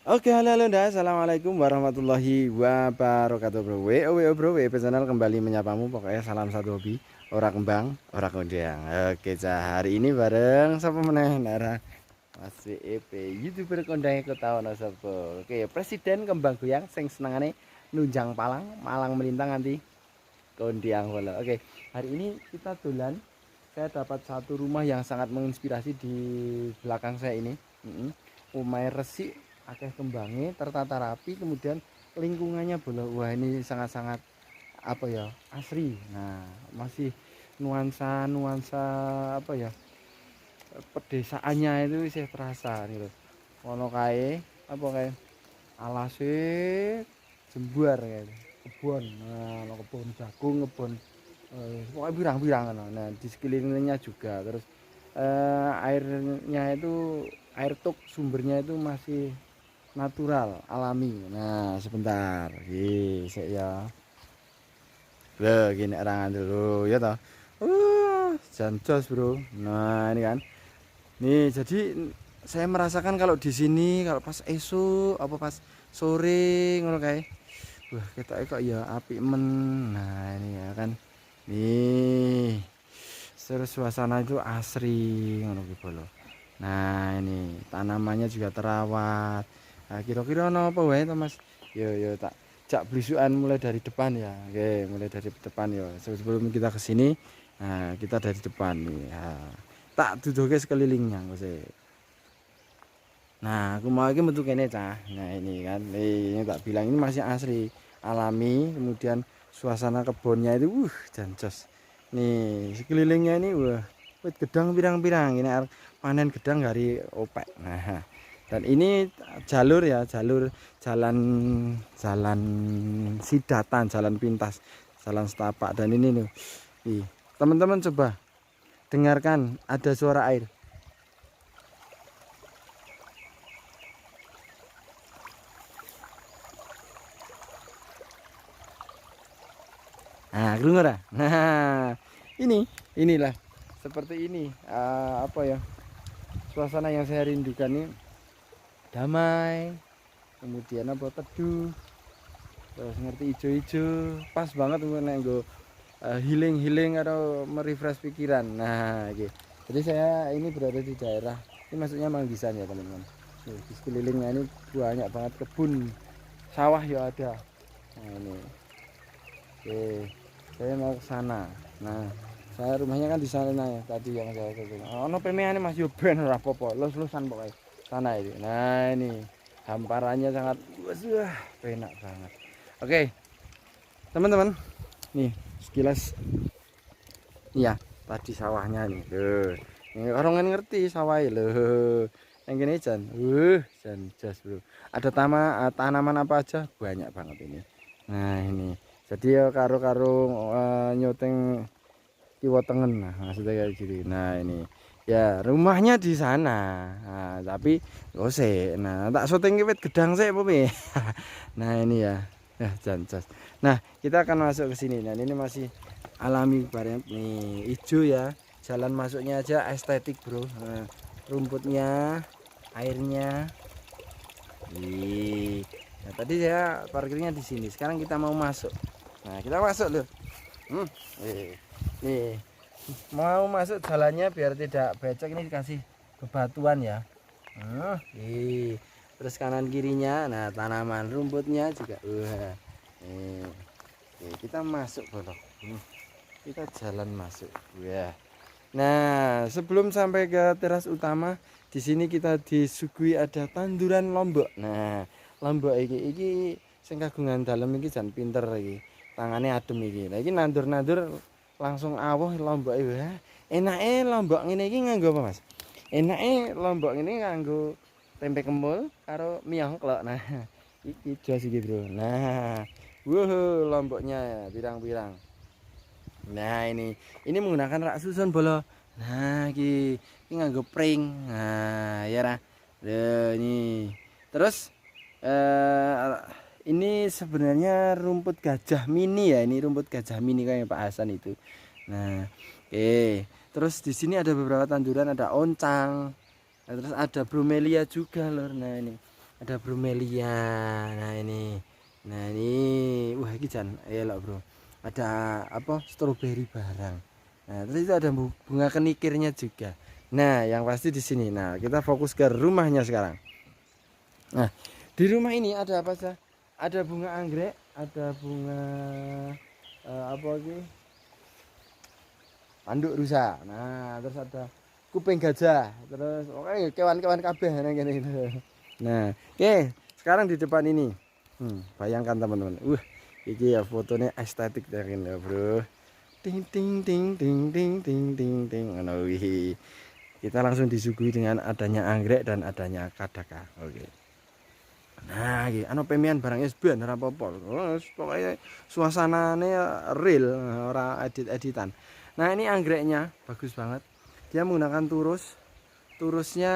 Oke, halo halo Nda. Assalamualaikum warahmatullahi wabarakatuh bro. Bro, channel kembali menyapamu. Pokoknya salam satu hobi, ora kembang, ora kondang. Oke, hari ini bareng sapa meneh Nara Mas WEP, YouTuber kondang ikut tahun sapa. Oke, Presiden Kembang Goyang sing senengane nunjang palang, malang melintang nanti kondiang bola. Oke, hari ini kita dolan. Saya dapat satu rumah yang sangat menginspirasi di belakang saya ini. Umai resik, akeh kembangnya, tertata rapi, kemudian lingkungannya bola. Wah, ini sangat-sangat apa ya, asri. Nah, masih nuansa apa ya, pedesaannya itu saya terasa nih loh. Ono kae apa kae alase jembar kae kebon. Nah, ono kebon jagung, kebon pokoknya birang-birang kan. Nah, di sekelilingnya juga terus airnya itu air tuk sumbernya itu masih natural alami. Nah, sebentar saya ya gini erangan dulu ya toh. Jantos bro. Nah, ini kan nih, jadi saya merasakan kalau di sini kalau pas esok apa pas sore ngono kae. Wah, ketoke kok ya apik men. Nah, ini ya kan. Nih, suasana itu asri ngono ki bolo. Nah, ini tanamannya juga terawat. Nah, kira-kira ono apa wae to Mas? Yo tak jak blisukan mulai dari depan ya. Oke, mulai dari depan ya. Sebelum kita ke sini, nah kita dari depan nih. Nah, tak duduke sekelilingnya kok. Nah, aku mau lagi bentuk ini cah. Nah, ini kan, ini tak bilang ini masih asri, alami. Kemudian suasana kebunnya itu, jancos. Nih, sekelilingnya ini, wit gedang pirang-pirang. Ini panen gedang dari opek. Nah, dan ini jalur ya, jalur jalan jalan sidatan, jalan pintas, jalan setapak. Dan ini nih, teman-teman coba dengarkan, ada suara air. Nah, keluar dah. Nah, inilah seperti ini. Apa ya? Suasana yang saya rindukan ini damai, kemudian apa teduh, terus ngerti hijau-hijau, pas banget untuk nego healing atau merefresh pikiran. Nah, gitu. Jadi saya ini berada di daerah ini maksudnya Manggisan ya teman-teman. Di sekelilingnya ini banyak banget kebun sawah ya ada. Nah, ini. Oke, saya mau ke sana. Nah, saya rumahnya kan di sana ya tadi yang saya ketemu. Oh, no pemeane Mas yo ben ora apa-apa, lus-lusan pokoknya sana itu. Nah, ini hamparannya sangat luas, enak banget. Oke, teman-teman, nih sekilas ya tadi sawahnya nih. Ini orang kan ngerti sawah loh. Yang gini Jan, Jan jas bro. Ada tanaman apa aja? Banyak banget ini. Nah ini, jadi ya karo-karo nyoteng kiwa tengen, nah maksudnya kayak gitu. Nah ini, ya rumahnya di sana. Nah, tapi gak usah. Nah tak syuting wit gedang saya apa. Nah ini ya, ya Jan jas. Nah kita akan masuk ke sini. Nah ini masih alami banget nih, hijau ya. Jalan masuknya aja estetik bro. Nah, rumputnya, airnya. Nah, tadi saya parkirnya di sini. Sekarang kita mau masuk. Nah, kita masuk loh. Hmm. Nih. Mau masuk jalannya biar tidak becek ini dikasih bebatuan ya. Terus kanan kirinya, nah tanaman rumputnya juga. Nih. Kita masuk bro. Kita jalan masuk. Nah, sebelum sampai ke teras utama, di sini kita disuguhi ada tanduran lombok. Nah, lombok iki sing kagungan dalem iki jan pinter iki. Tangane adem iki. Lah iki nandur-nandur langsung awoh lombok iki. Enake lombok ngene iki nganggo apa, Mas? Enake lombok ngene nganggo tempe kemul karo mie ongklok. Nah, iki jos iki, Bro. Nah, lomboknya pirang-pirang. Nah ini menggunakan rak susun bolo. Nah ini nganggo pring. Nah ya lah. Ini terus ini sebenarnya rumput gajah mini ya. Ini rumput gajah mini kayak Pak Hasan itu. Nah oke. Terus di sini ada beberapa tanduran, ada oncang. Nah, terus ada bromelia juga lor. Nah ini ada bromelia. Nah ini wah iki jan elok bro, ada apa stroberi barang. Nah terus itu ada bunga kenikirnya juga. Nah yang pasti di sini. Nah kita fokus ke rumahnya sekarang. Nah di rumah ini ada apa saja? Ada bunga anggrek, ada bunga apa lagi, tanduk rusa. Nah terus ada kuping gajah, terus oke kewan-kewan kabeh nang kene gitu. Nah oke sekarang di depan ini bayangkan teman-teman, iki ya fotonya estetik ya bro. Ting ting ting ting ting ting ting ting. Kita langsung disuguhi dengan adanya anggrek dan adanya kadaka. Oke. Nah, iki ana pemian barang SBN ora apa-apa. Pokoknya suasanane real, ora edit-editan. Nah, ini anggreknya bagus banget. Dia menggunakan turus. Turusnya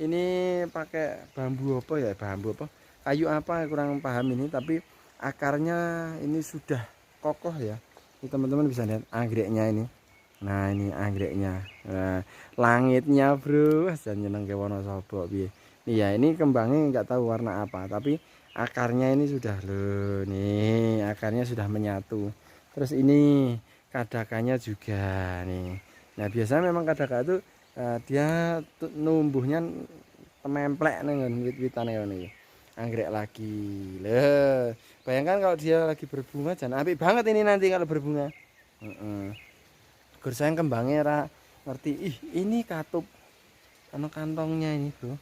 ini pakai bambu apa ya? Bambu apa? Kayu apa kurang paham ini, tapi akarnya ini sudah kokoh ya. Ini teman-teman bisa lihat anggreknya ini. Nah, ini anggreknya. Nah, langitnya, bro. Jan nyeneng ke Wonosobo piye. Iya ini kembangnya nggak tahu warna apa, tapi akarnya ini sudah loh, nih akarnya sudah menyatu. Terus ini kadakanya juga nih. Nah biasanya memang kadaka itu dia numbuhnya tememplek nih wit-witan nih. Anggrek lagi loh. Bayangkan kalau dia lagi berbunga, jangan apik banget ini nanti kalau berbunga. Sayang kembangnya ngerti. Ini katup kantongnya ini bro.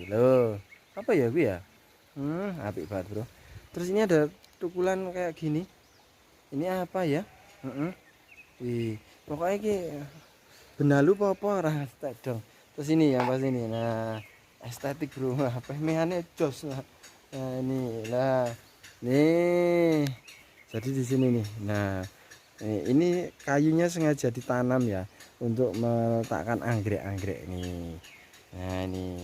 Loh, apa ya gue ya? Apik banget bro. Terus ini ada tukulan kayak gini. Ini apa ya? Pokoknya ki benalu apa ora dong. Terus ini yang pas ini. Nah, estetik bro. Apa mehane jos. Nah, ini lah. Nih. Jadi di sini nih. Nah, ini kayunya sengaja ditanam ya untuk meletakkan anggrek-anggrek nih. Nah ini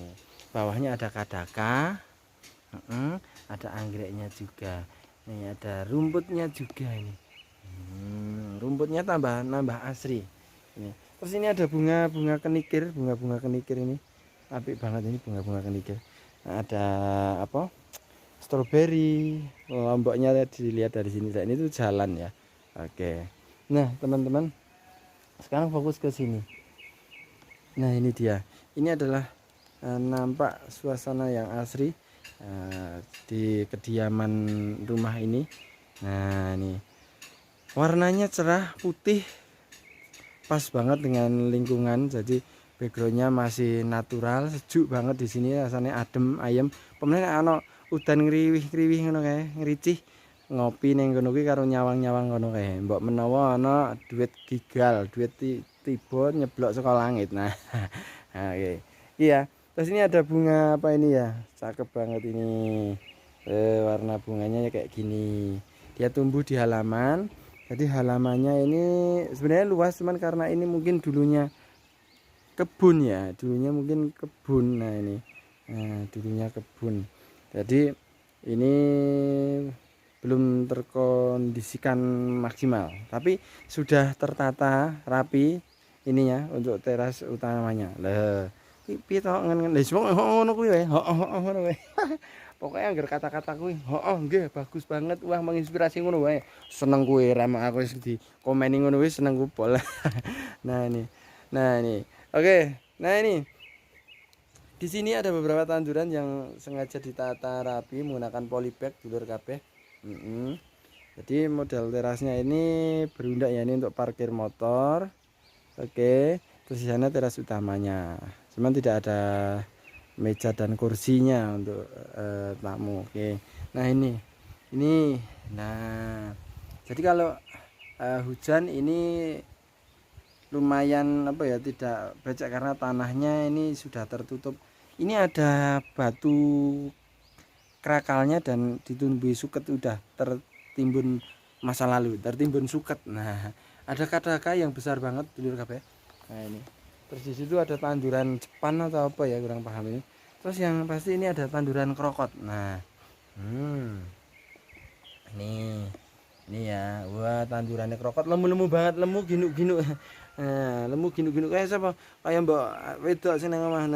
bawahnya ada kadaka, ada anggreknya juga. Nih ada rumputnya juga ini. Rumputnya nambah asri. Ini. Terus ini ada bunga kenikir, bunga kenikir ini. Apik banget ini bunga kenikir. Nah, ada apa? Stroberi. Lomboknya dilihat dari sini. Ini tuh jalan ya. Oke. Nah teman-teman, sekarang fokus ke sini. Nah ini dia. Ini adalah nampak suasana yang asri di kediaman rumah ini. Nah ini warnanya cerah putih, pas banget dengan lingkungan. Jadi backgroundnya masih natural, sejuk banget di sini. Rasanya adem ayem. Pemenang ano udan ngriwih ngono kae, ngericih ngopi ning kono kuwi karo nyawang ngono kae. Mbok menawa ana duit gigal, duit tiba nyeblok saka langit. Nah, oke. Iya, terus ini ada bunga apa ini ya? Cakep banget ini. Warna bunganya kayak gini. Dia tumbuh di halaman. Jadi halamannya ini sebenarnya luas, cuman karena ini mungkin dulunya kebun ya. Dulunya mungkin kebun. Nah, ini. Nah, dulunya kebun. Jadi ini belum terkondisikan maksimal, tapi sudah tertata rapi ininya untuk teras utamanya. Lah, piye to ngono kuwi wae. Ngono wae. Pokoknya anggar kata-kata kuwi, nggih bagus banget, wah menginspirasi ngono wae. Seneng kuwi ramak aku wis di komeni ngono wis seneng kupol. Nah ini. Oke. Nah ini. Di sini ada beberapa tanduran yang sengaja ditata rapi menggunakan polybag dulur kabeh. Jadi model terasnya ini berundak ya, ini untuk parkir motor. Oke, terus di sana teras utamanya. Cuman tidak ada meja dan kursinya untuk tamu. Oke. Nah, ini. Nah. Jadi kalau hujan ini lumayan apa ya, tidak becek karena tanahnya ini sudah tertutup. Ini ada batu krakalnya dan ditumbuhi suket, udah tertimbun masa lalu, tertimbun suket. Nah, ada kadaka yang besar banget dulur kabeh. Nah, ini. Terus di situ ada tanduran Jepang atau apa ya, kurang paham ini. Terus yang pasti ini ada tanduran krokot. Nah. Ini ya. Wah, tandurannya krokot lemu-lemu banget, lemu ginuk-ginuk. Nah, lemu ginuk-ginuk kayak siapa? Kayak mbak wedok sing nang omah.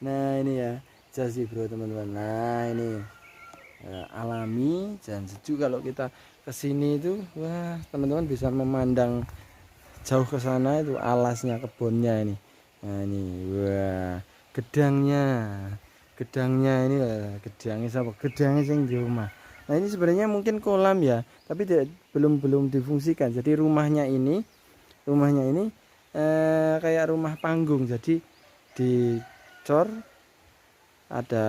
Nah, ini ya. aja sih bro teman-teman. Nah ini alami dan sejuk. Kalau kita kesini itu wah teman-teman bisa memandang jauh ke sana itu alasnya, kebunnya ini. Nah ini wah gedangnya ini gedangnya siapa, gedangnya yang di rumah. Nah ini sebenarnya mungkin kolam ya, tapi belum difungsikan. Jadi rumahnya ini kayak rumah panggung. Jadi dicor ada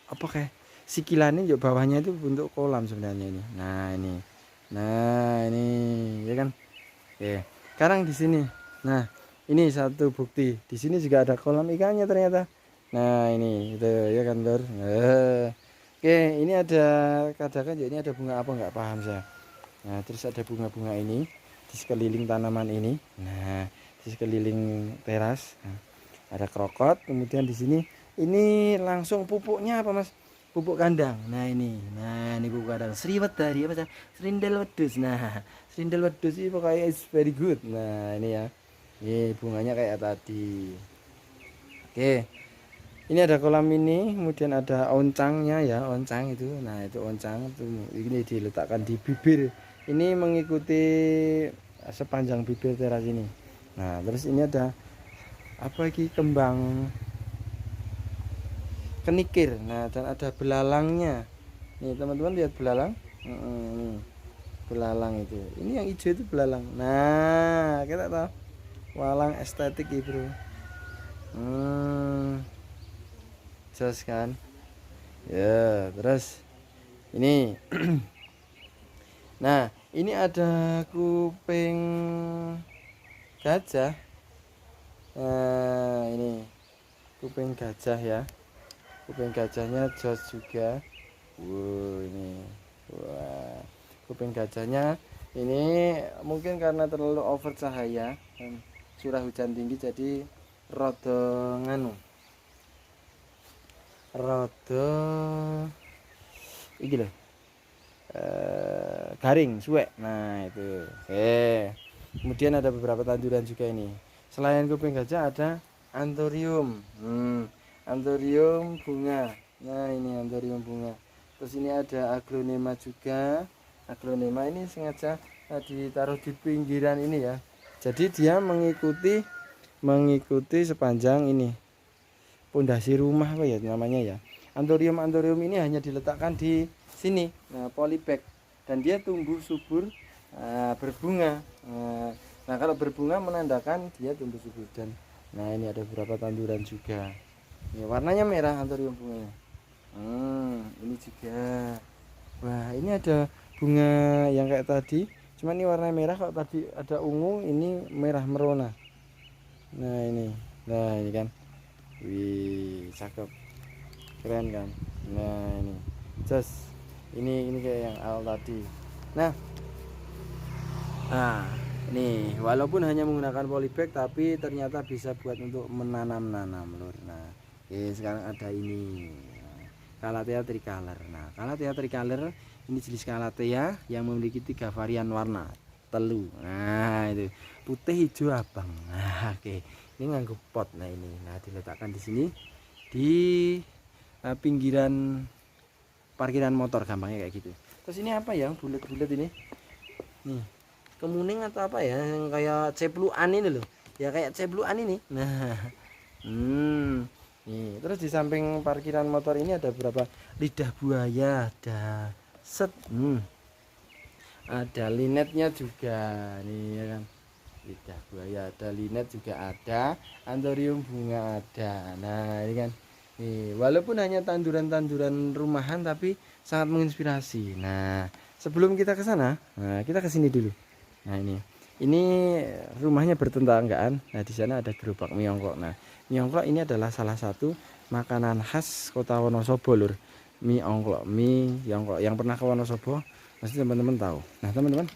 apa kayak sikilannya juga, bawahnya itu untuk kolam sebenarnya ini. Nah ini ya kan. Oke, sekarang di sini. Nah, ini satu bukti. Di sini juga ada kolam ikannya ternyata. Nah, ini itu ya kan, Lur. Oke, ini ada katakan ya, ini ada bunga apa nggak paham saya. Nah, terus ada bunga-bunga ini di sekeliling tanaman ini. Nah, di sekeliling teras. Nah, ada krokot. Kemudian di sini ini langsung pupuknya apa, Mas? Pupuk kandang. Nah, ini pupuk kandang. Sriwedari apa? Serindel wedhus. Nah, serindel wedhus ini pokoknya is very good. Nah, ini ya. Ini bunganya kayak tadi. Oke. Ini ada kolam ini, kemudian ada oncangnya ya, oncang itu. Nah, itu oncang itu ini diletakkan di bibir. Ini mengikuti sepanjang bibir teras ini. Nah, terus ini ada apa lagi, kembang kenikir. Nah, dan ada belalangnya. Nih, teman-teman lihat belalang. Nih, belalang itu. Ini yang hijau itu belalang. Nah, kita tahu walang estetik ya, Bro. Jelas kan? Ya, terus ini. Nah, ini ada kuping gajah. Nah, ini kuping gajah ya. Kuping gajahnya jos juga. Ini. Wah, kuping gajahnya ini mungkin karena terlalu over cahaya dan curah hujan tinggi jadi rada nganu. Rada iki lho. Garing, suwek. Nah, itu. Kemudian ada beberapa tanduran juga ini. Selain kuping gajah ada anthurium. Anthurium bunga. Nah, ini anthurium bunga. Terus ini ada aglonema juga. Aglonema ini sengaja ditaruh di pinggiran ini ya. Jadi dia mengikuti sepanjang ini pondasi rumah apa ya namanya ya. Anthurium ini hanya diletakkan di sini. Nah, polybag, dan dia tumbuh subur, berbunga. Nah, kalau berbunga menandakan dia tumbuh subur. Dan nah, ini ada beberapa tanduran juga. Ini warnanya merah anthurium bunganya. Ini juga. Wah, ini ada bunga yang kayak tadi. Cuman ini warna merah. Kalau tadi ada ungu, ini merah merona. Nah, ini kan. Wih, cakep. Keren kan. Nah, ini just ini kayak yang awal tadi. Nah, ini walaupun hanya menggunakan polybag tapi ternyata bisa buat untuk menanam Lur. Nah, sekarang ada ini Calathea tricolor. Nah, Calathea tricolor ini jenis Calathea yang memiliki 3 varian warna telu. Nah, itu putih, hijau, abang. Nah, oke. Ini nganggo pot. Nah, ini diletakkan di sini di pinggiran parkiran motor, gampangnya kayak gitu. Terus ini apa ya, bulat-bulat ini? Nih, kemuning atau apa ya, yang kayak cepluan ini loh. Ya kayak cepluan ini. Nah, nih, terus di samping parkiran motor ini ada beberapa lidah buaya, ada ada linetnya juga nih ya kan. Lidah buaya ada, linet juga ada, anthurium bunga ada. Nah, ini kan. Nih, walaupun hanya tanduran-tanduran rumahan tapi sangat menginspirasi. Nah, sebelum kita ke sana, kita ke sini dulu. Nah, ini rumahnya bertetanggaan. Nah, di sana ada gerobak mie ongklok. Nah, mie ongklok ini adalah salah satu makanan khas Kota Wonosobo, Lur. Mie ongklok, yang pernah ke Wonosobo pasti teman-teman tahu. Nah, teman-teman,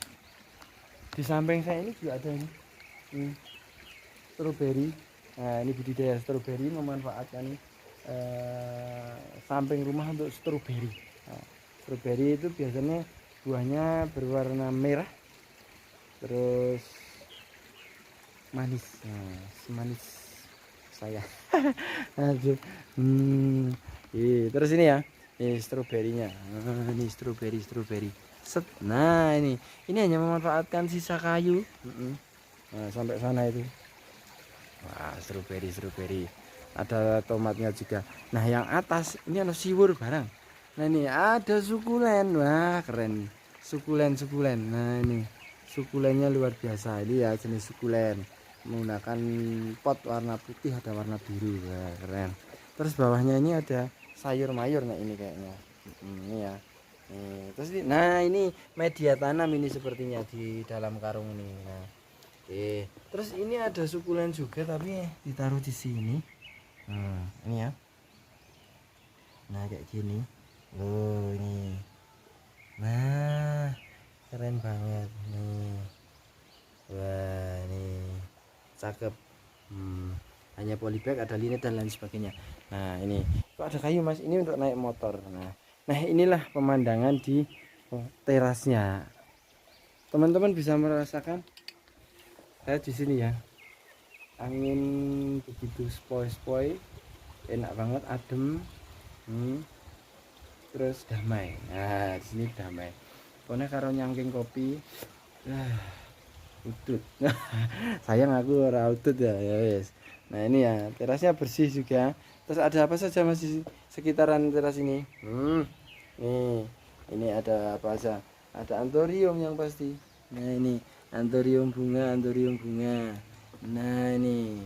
di samping saya ini juga ada ini stroberi. Nah, ini budidaya stroberi, memanfaatkan samping rumah untuk stroberi. Nah, stroberi itu biasanya buahnya berwarna merah, terus manis. Nah, manis saya. Aduh. Terus ini ya, ini stroberinya. Ini stroberi. Set. Nah ini hanya memanfaatkan sisa kayu. Nah, sampai sana itu. Wah, stroberi. Ada tomatnya juga. Nah, yang atas ini ada siwur barang. Nah, ini ada sukulen. Wah, keren. Sukulen. Nah, ini sukulennya luar biasa. Ini ya jenis sukulen. Menggunakan pot warna putih, ada warna biru. Wah, keren. Terus bawahnya ini ada sayur mayur. Nah, ini kayaknya. Ini ya. Terus nah, ini media tanam ini sepertinya di dalam karung ini. Nah, oke. Terus ini ada sukulen juga tapi ditaruh di sini. Ini ya. Nah, kayak gini. Loh, ini. Nah, keren banget nih. Wah, ini cakep. Hanya polybag, ada linet dan lain sebagainya. Nah, ini kok ada kayu, Mas? Ini untuk naik motor. Nah, inilah pemandangan di terasnya. Teman-teman bisa merasakan saya di sini ya. Angin begitu spoi-spoi, enak banget, adem. Terus damai. Nah, di sini damai. Pokoknya karo nyangking kopi. Udut. Sayang aku ora udut ya, wes. Nah, ini ya, terasnya bersih juga. Terus ada apa saja Mas di sekitaran teras ini? Nih, ini ada apa aja? Ada anthurium yang pasti. Nah, ini anthurium bunga. Nah, ini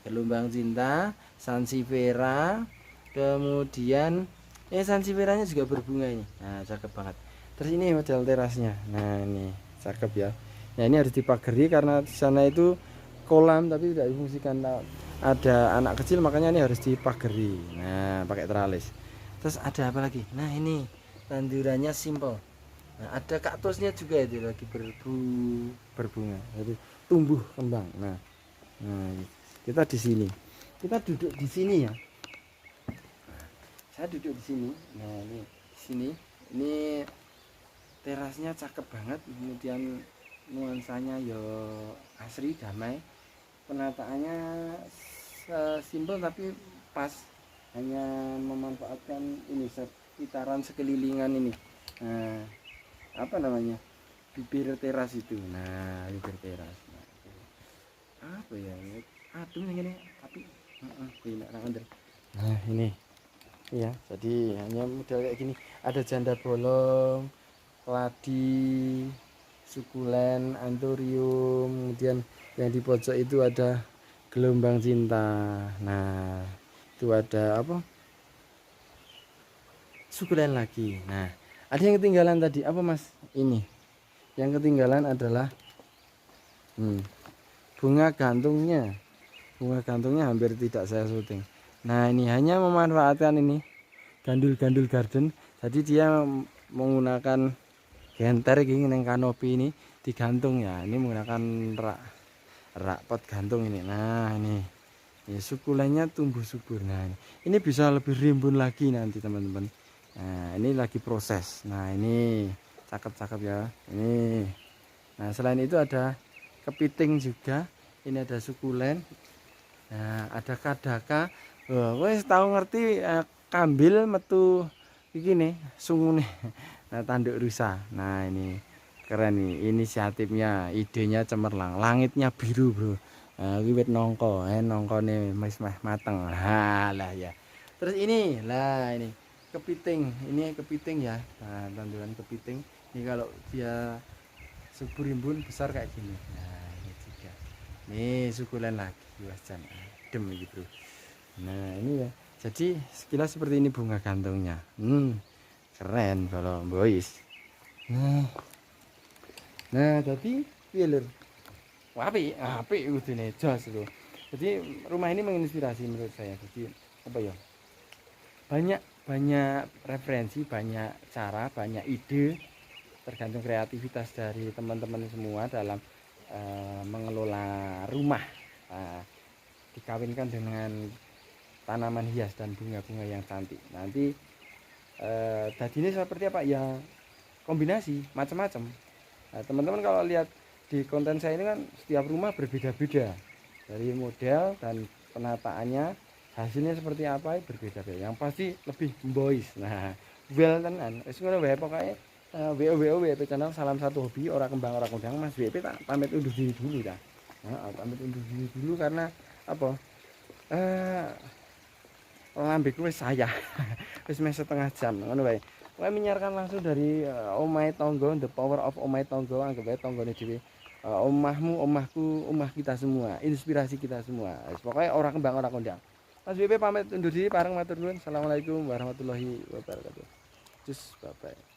gelombang cinta, sansevieria, kemudian sanseveranya juga berbunga ini. Nah, cakep banget. Terus ini model terasnya. Nah, ini cakep ya. Nah, ini harus dipagari karena di sana itu kolam tapi tidak difungsikan. Ada anak kecil makanya ini harus dipagari. Nah, pakai teralis. Terus ada apa lagi? Nah, ini tandurannya simple. Nah, ada kaktusnya juga itu lagi berbunga. Jadi tumbuh kembang. Nah, kita di sini. Kita duduk di sini ya. Saya duduk di sini. Nah, ini di sini. Ini terasnya cakep banget. Kemudian nuansanya yo asri, damai. Penataannya simpel tapi pas. Hanya memanfaatkan ini sekitaran sekelilingan ini. Nah, apa namanya? Bibir teras itu. Nah, bibir teras. Apa ya? Adem yang ini tapi enak banget. Nah, ini. Ya, jadi hanya model kayak gini. Ada janda bolong, keladi, sukulen, anthurium, kemudian yang di pojok itu ada gelombang cinta. Nah, itu ada apa? Sukulen lagi. Nah, ada yang ketinggalan tadi apa Mas? Ini. Yang ketinggalan adalah bunga gantungnya. Bunga gantungnya hampir tidak saya syuting. Nah, ini hanya memanfaatkan ini gandul-gandul garden. Jadi dia menggunakan genter gini neng kanopi ini digantung ya. Ini menggunakan rak pot gantung ini. Nah, ini sukulennya tumbuh subur. Nah, ini bisa lebih rimbun lagi nanti teman-teman. Nah, ini lagi proses. Nah, ini cakep-cakep ya. Ini. Nah, selain itu ada kepiting juga. Ini ada sukulen. Nah, ada kadaka. Wes tahu ngerti kambil metu iki nih sungune. Nah, tanduk rusa. Nah, ini keren nih inisiatifnya, idenya cemerlang. Langitnya biru, Bro. Nah, wit nongko, nongkone wis mateng. Lah ya. Terus ini kepiting. Ini kepiting ya. Nah, tanduran kepiting. Ini kalau dia subur rimbun besar kayak gini. Nah, ini juga. Nih sukulen lagi, wajan. Adem gitu. Nah, ini ya. Jadi sekilas seperti ini bunga gantungnya. Keren kalau boys. Nah, tapi piye apik udine jos lho. Jadi rumah ini menginspirasi menurut saya. Jadi apa ya? Banyak referensi, banyak cara, banyak ide, tergantung kreativitas dari teman-teman semua dalam mengelola rumah. Dikawinkan dengan tanaman hias dan bunga-bunga yang cantik. Nanti tadinya seperti apa ya, kombinasi macam-macam. Nah, teman-teman kalau lihat di konten saya ini kan setiap rumah berbeda-beda dari model dan penataannya hasilnya seperti apa berbeda-beda. Yang pasti lebih boys. Nah, well tenan. Wis ngono wae pokoke WO WP channel salam satu hobi ora kembang ora kondang Mas WP tak pamit undur diri dulu dah. Pamit undur diri dulu karena apa? Lambeku wis sayah. Wis meh setengah jam ngono wae. Kowe menyiarkan langsung dari omahe tangga, the power of omahe tangga, anggap wae tanggane dhewe. Omahmu, omahku, omah kita semua, inspirasi kita semua. Pokoknya orang kembang orang kondang. Mas BP pamit undur diri, pareng matur nuwun. Assalamualaikum warahmatullahi wabarakatuh. Cus, bye bye.